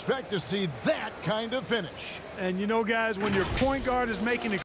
expect to see that kind of finish. And you know, guys, when your point guard is making a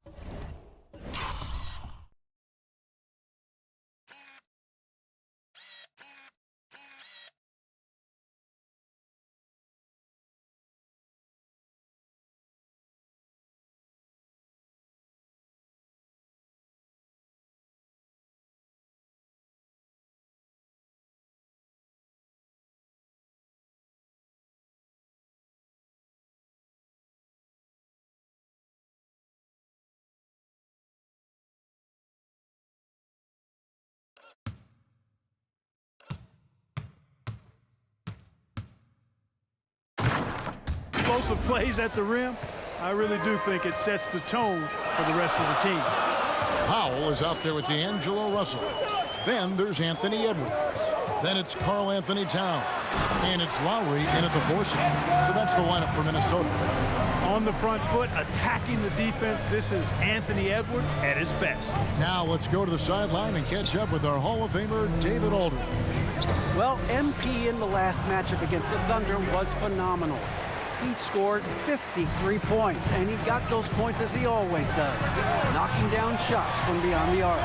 explosive plays at the rim, I really do think it sets the tone for the rest of the team. Powell is out there with D'Angelo Russell. Then there's Anthony Edwards. Then it's Karl Anthony Towns. And it's Lowry in at the 4 seed. So that's the lineup for Minnesota. On the front foot, attacking the defense, this is Anthony Edwards at his best. Now let's go to the sideline and catch up with our Hall of Famer, David Aldridge. Well, MP in the last matchup against the Thunder was phenomenal. He scored 53 points, and he got those points as he always does, knocking down shots from beyond the arc.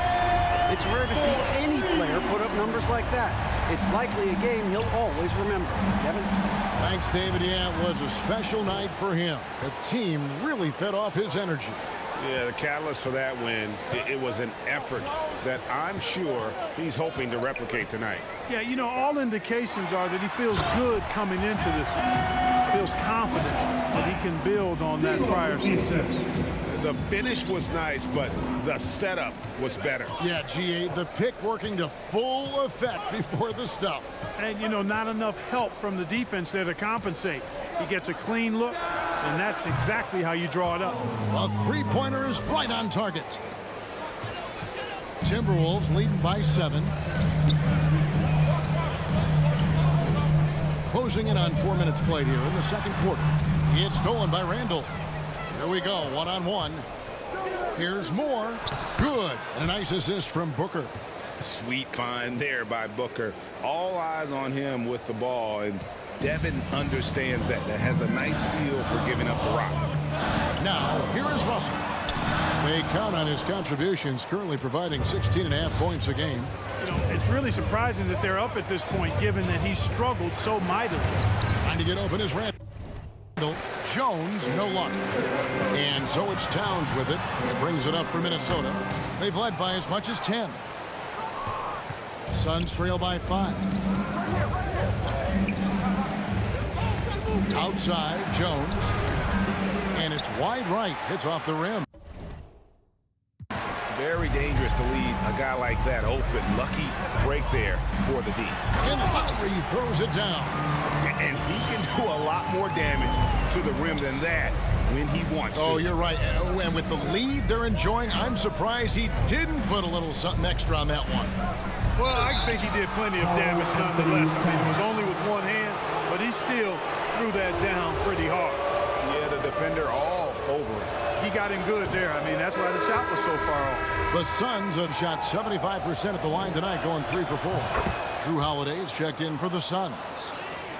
It's rare to see any player put up numbers like that. It's likely a game he'll always remember. Kevin? Thanks, David. Yeah, it was a special night for him. The team really fed off his energy. Yeah, the catalyst for that win, it was an effort that I'm sure he's hoping to replicate tonight. Yeah, you know, all indications are that he feels good coming into this. Feels confident that he can build on that prior success. The finish was nice, but the setup was better. Yeah, GA, the pick working to full effect before the stuff. And, you know, not enough help from the defense there to compensate. He gets a clean look, and that's exactly how you draw it up. A three-pointer is right on target. Timberwolves leading by 7. Closing in on 4 minutes played here in the second quarter. It's stolen by Randall. Here we go, one-on-one. Here's Moore. Good. And a nice assist from Booker. Sweet find there by Booker. All eyes on him with the ball, and Devin understands that. That has a nice feel for giving up the rock. Now, here is Russell. They count on his contributions, currently providing 16.5 points a game. You know, it's really surprising that they're up at this point, given that he struggled so mightily. Trying to get open is Randall. Jones, no luck. And so it's Towns with it. It brings it up for Minnesota. They've led by as much as 10. Suns trail by 5. Outside, Jones. And it's wide right. Hits off the rim. Very dangerous to lead a guy like that open. Lucky break there for the D. And Lowry throws it down. And he can do a lot more damage to the rim than that when he wants to. Oh, you're right. And with the lead they're enjoying, I'm surprised he didn't put a little something extra on that one. Well, I think he did plenty of damage nonetheless. I mean, it was only with one hand, but he still threw that down pretty hard. Yeah, the defender all over it. He got him good there. I mean, that's why the shot was so far off. The Suns have shot 75% at the line tonight, going 3 for 4. Drew Holiday's checked in for the Suns.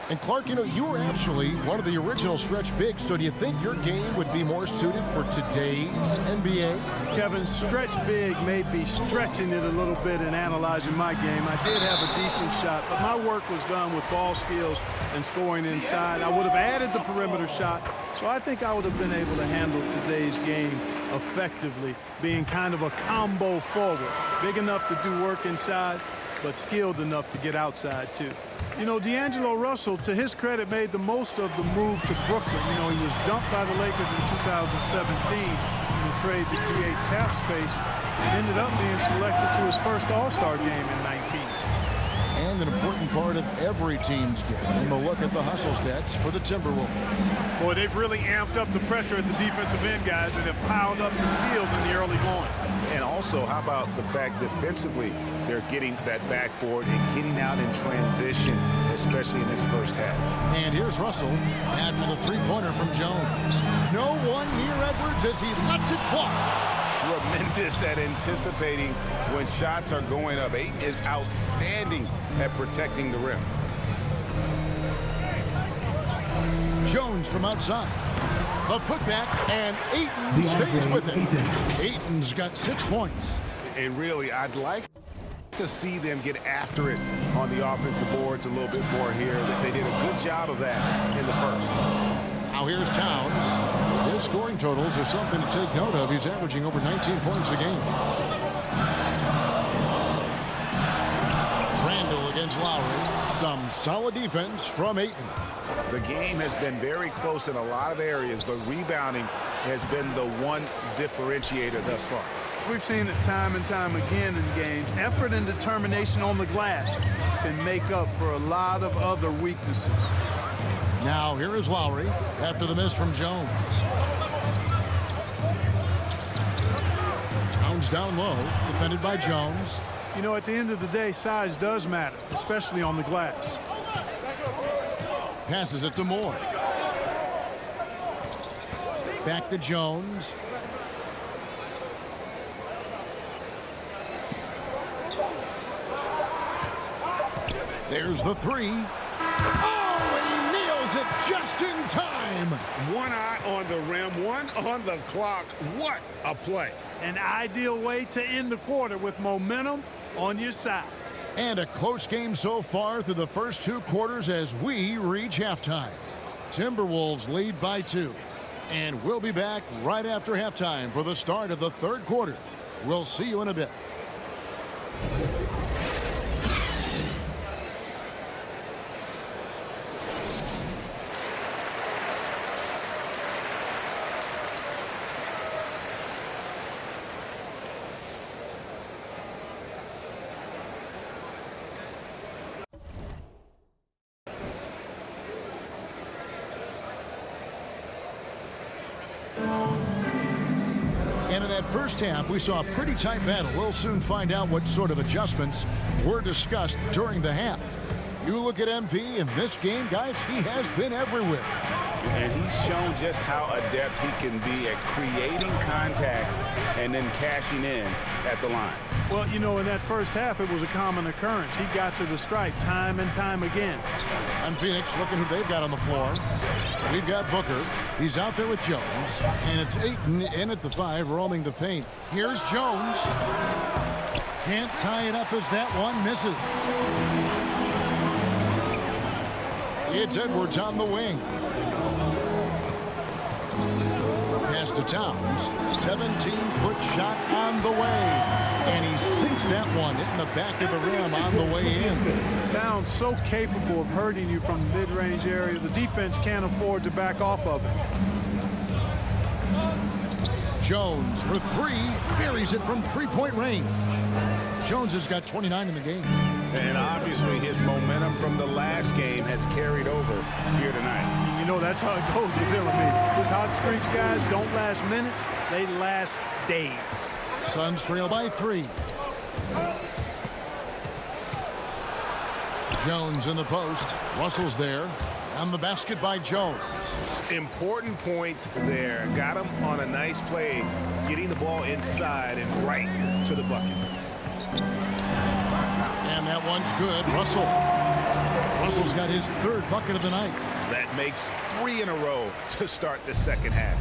And Clark, you know, you were actually one of the original stretch bigs, so do you think your game would be more suited for today's NBA? Kevin, stretch big may be stretching it a little bit in analyzing my game. I did have a decent shot, but my work was done with ball skills and scoring inside. I would have added the perimeter shot, so I think I would have been able to handle today's game effectively, being kind of a combo forward. Big enough to do work inside, but skilled enough to get outside, too. You know, D'Angelo Russell, to his credit, made the most of the move to Brooklyn. You know, he was dumped by the Lakers in 2017 in a trade to create cap space and ended up being selected to his first All-Star game in 19. And an important part of every team's game. A look at the hustle stats for the Timberwolves. Boy, they've really amped up the pressure at the defensive end, guys, and have piled up the steals in the early going. And also, how about the fact defensively, they're getting that backboard and getting out in transition, especially in this first half. And here's Russell after the three-pointer from Jones. No one near Edwards as he lets it fly. Tremendous at anticipating when shots are going up. Ayton is outstanding at protecting the rim. Jones Jones from outside. A putback, and Ayton stays with it. Ayton's got 6 points. And really, I'd like to see them get after it on the offensive boards a little bit more here. They did a good job of that in the first. Now here's Towns. His scoring totals are something to take note of. He's averaging over 19 points a game. Randall against Lowry. Some solid defense from Ayton. The game has been very close in a lot of areas, but rebounding has been the one differentiator thus far. We've seen it time and time again in games. Effort and determination on the glass can make up for a lot of other weaknesses. Now here is Lowry after the miss from Jones. Towns down low, defended by Jones. You know, at the end of the day, size does matter, especially on the glass. Passes it to Moore. Back to Jones. There's the three. Oh, and he nails it just in time. One eye on the rim, one on the clock. What a play. An ideal way to end the quarter with momentum on your side. And a close game so far through the first 2 quarters as we reach halftime. Timberwolves lead by 2. And we'll be back right after halftime for the start of the 3rd quarter. We'll see you in a bit. And in that first half, we saw a pretty tight battle. We'll soon find out what sort of adjustments were discussed during the half. You look at MP in this game, guys, he has been everywhere. And he's shown just how adept he can be at creating contact and then cashing in at the line. Well, you know, in that first half, it was a common occurrence. He got to the stripe time and time again. And Phoenix, looking who they've got on the floor. We've got Booker. He's out there with Jones. And it's Ayton in at the 5, roaming the paint. Here's Jones. Can't tie it up as that one misses. It's Edwards on the wing. Pass to Towns. 17-foot shot on the way. And he sinks that one, hitting the back of the rim on the way in. Towns so capable of hurting you from the mid-range area. The defense can't afford to back off of it. Jones for 3, buries it from 3-point range. Jones has got 29 in the game. And obviously his momentum from the last game has carried over here tonight. You know, that's how it goes with him and me. His hot streaks, guys, don't last minutes. They last days. Suns trail by 3. Jones in the post. Russell's there. And the basket by Jones. Important points there. Got him on a nice play, getting the ball inside and right to the bucket. And that one's good. Russell's got his 3rd bucket of the night. That makes 3 in a row to start the second half.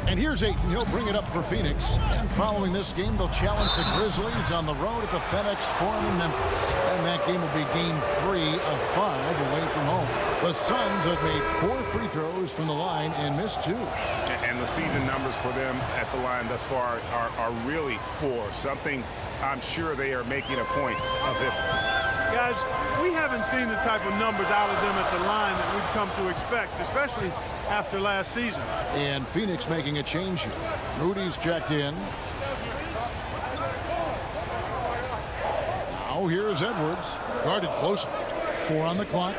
And here's Ayton. He'll bring it up for Phoenix. And following this game, they'll challenge the Grizzlies on the road at the FedEx Forum in Memphis. And that game will be game 3 of 5 away from home. The Suns have made 4 free throws from the line and missed 2. And the season numbers for them at the line thus far are really poor. Something I'm sure they are making a point of emphasis. Guys, we haven't seen the type of numbers out of them at the line that we've come to expect, especially after last season. And Phoenix making a change here. Rudy's checked in. Now here's Edwards. Guarded closely. 4 on the clock.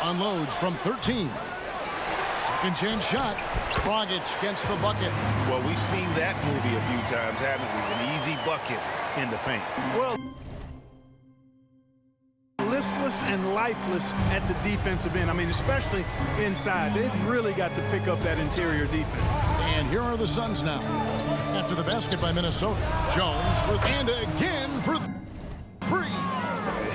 Unloads from 13. Second chance shot. Dragic gets the bucket. Well, we've seen that movie a few times, haven't we? An easy bucket in the paint. Well, listless and lifeless at the defensive end. I mean, especially inside. They've really got to pick up that interior defense. And here are the Suns now. After the basket by Minnesota. Jones for and again for 3.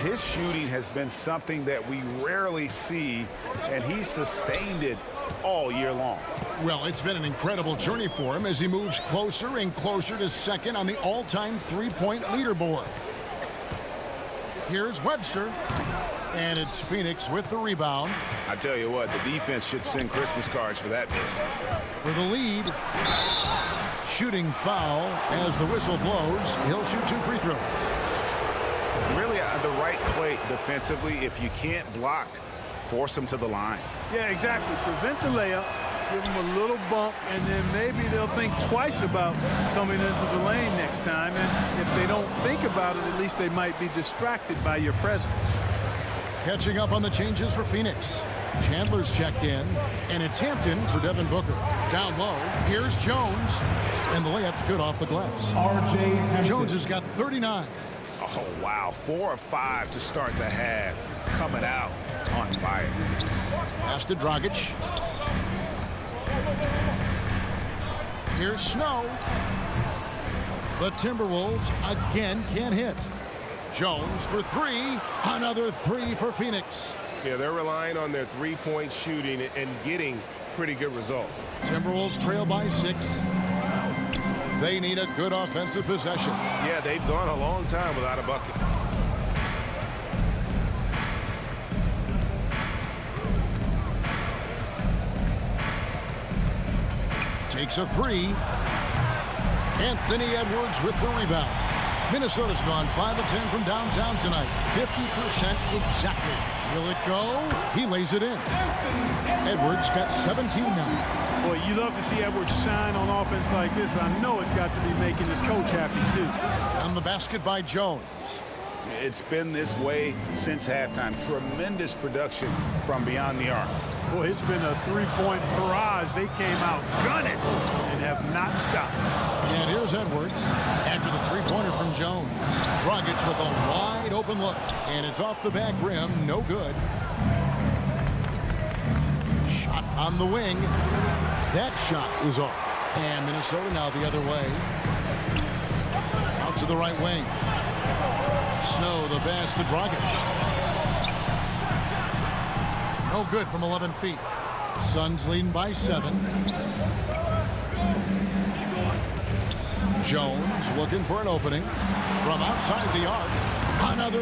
His His shooting has been something that we rarely see, and he's sustained it all year long. Well, it's been an incredible journey for him as he moves closer and closer to second on the all-time three-point leaderboard. Here's Webster, and it's Phoenix with the rebound. I tell you what, the defense should send Christmas cards for that miss. For the lead, shooting foul as the whistle blows. He'll shoot 2 free throws. Really the right play defensively. If you can't block, force him to the line. Yeah, exactly. Prevent the layup, give them a little bump, and then maybe they'll think twice about coming into the lane next time. And if they don't think about it, at least they might be distracted by your presence. Catching up on the changes for Phoenix. Chandler's checked in, and it's Hampton for Devin Booker. Down low, here's Jones, and the layup's good off the glass. Jones has got 39. Oh, wow. 4 of 5 to start the half. Coming out on fire. Pass to Dragic. Here's Snow. The Timberwolves again can't hit. Jones for 3. Another 3 for Phoenix. Yeah, they're relying on their three-point shooting and getting pretty good results. Timberwolves trail by 6. They need a good offensive possession. Yeah, they've gone a long time without a bucket. Takes a 3. Anthony Edwards with the rebound. Minnesota's gone 5 of 10 from downtown tonight. 50% exactly. Will it go? He lays it in. Edwards got 17 now. Boy, you love to see Edwards shine on offense like this. I know it's got to be making his coach happy, too. On the basket by Jones. It's been this way since halftime. Tremendous production from beyond the arc. Boy, it's been a three-point barrage. They came out gunning and have not stopped. And here's Edwards after the three-pointer from Jones. Dragic with a wide open look. And it's off the back rim. No good. Shot on the wing. That shot is off. And Minnesota now the other way. Out to the right wing. Snow the pass to Dragic. No good from 11 feet. Suns leading by 7. Jones looking for an opening from outside the arc. Another